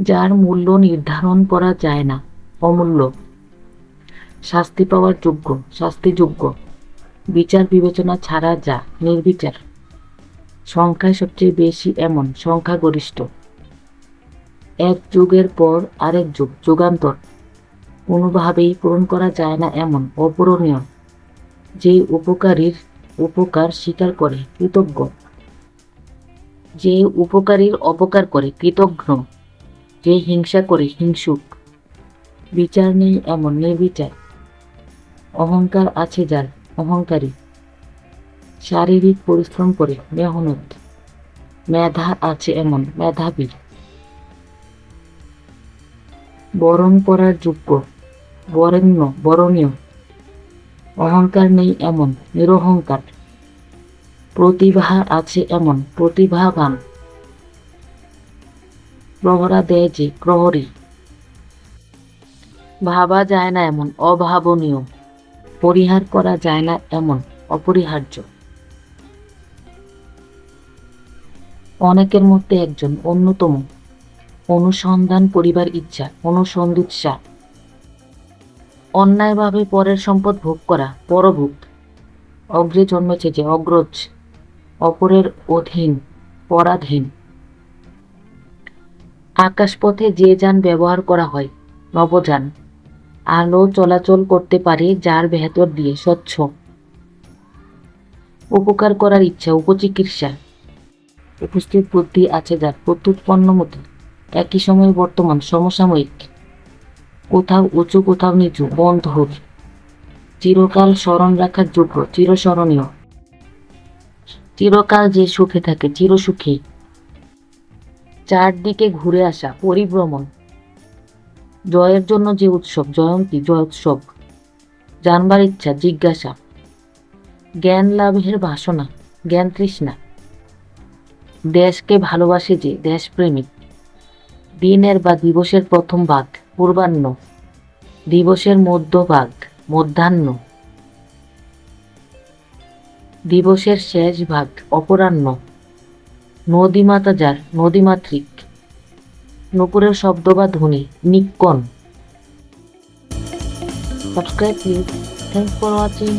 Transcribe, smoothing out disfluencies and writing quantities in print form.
যার মূল্য নির্ধারণ করা যায় না, অমূল্য, শাস্তি পাওয়ার যোগ্য, শাস্তিযোগ্য, বিচার বিবেচনা ছাড়া যা, নির্বিচার, সংখ্যায় সবচেয়ে বেশি এমন, সংখ্যাগরিষ্ঠ, এক যুগের পর আরেক যুগ, যুগান্তর, কোনোভাবেই পূরণ করা যায় না এমন, অপূরণীয়, যে উপকারীর উপকার স্বীকার করে, কৃতজ্ঞ, যে উপকারীর অপকার করে, কৃতঘ্ন, যে হিংসা করে, হিংসুক, বিচার নেই এমন, নির্বিচার, অহংকার আছে যার, অহংকারী, শারীরিক পরিশ্রম করে, মেহনত, মেধা আছে এমন, মেধাবী, বরণ করার যোগ্য, বরেণ্য, বরণীয়, অহংকার নেই এমন, নিরহংকার, প্রতিভা আছে এমন, প্রতিভাবান, প্রহরা দেয় যে, প্রহরী, ভাবা যায় না এমন, অভাবনীয়, পরিহার করা যায় না এমন, অপরিহার্য, অনেকের মধ্যে একজন, অন্যতম, অনুসন্ধান করিবার ইচ্ছা, অনুসন্ধিৎসা, অন্যায়ভাবে পরের সম্পদ ভোগ করা, পরভোগ, অগ্রে জন্মেছে যে, অগ্রজ, অপরের অধীন, পরাধীন, আকাশপথে যে যান ব্যবহার করা হয়, নবযান, আলো চলাচল করতে পারে যার ভেতর দিয়ে, স্বচ্ছ, উপকার করার ইচ্ছা, উপচিকিৎসা, উপস্থিত বুদ্ধি আছে যার, প্রত্যুৎপন্নমতি, একই সময়ে বর্তমান, সমসাময়িক, কোথাও উঁচু কোথাও নিচু, বন্ধুর, চিরকাল স্মরণ রাখার যোগ্য, চিরস্মরণীয়, চিরকাল যে সুখে থাকে, চিরসুখী, চারদিকে ঘুরে আসা, পরিভ্রমণ, জয়ের জন্য যে উৎসব, জয়ন্তী, জয়োৎসব, জানবার ইচ্ছা, জিজ্ঞাসা, জ্ঞান লাভের বাসনা, জ্ঞান তৃষ্ণা, দেশকে ভালোবাসে যে, দেশপ্রেমিক, দিনের বা দিবসের প্রথম ভাগ, পূর্বাহ্ন, দিবসের মধ্যভাগ, মধ্যাহ্ন, দিবসের শেষ ভাগ, অপরাহ্ন, নদীমাতা যার, নদীমাতৃক, নুপুরের শব্দ বা ধ্বনি, নিক্কণ। Subscribe please. Thanks for watching.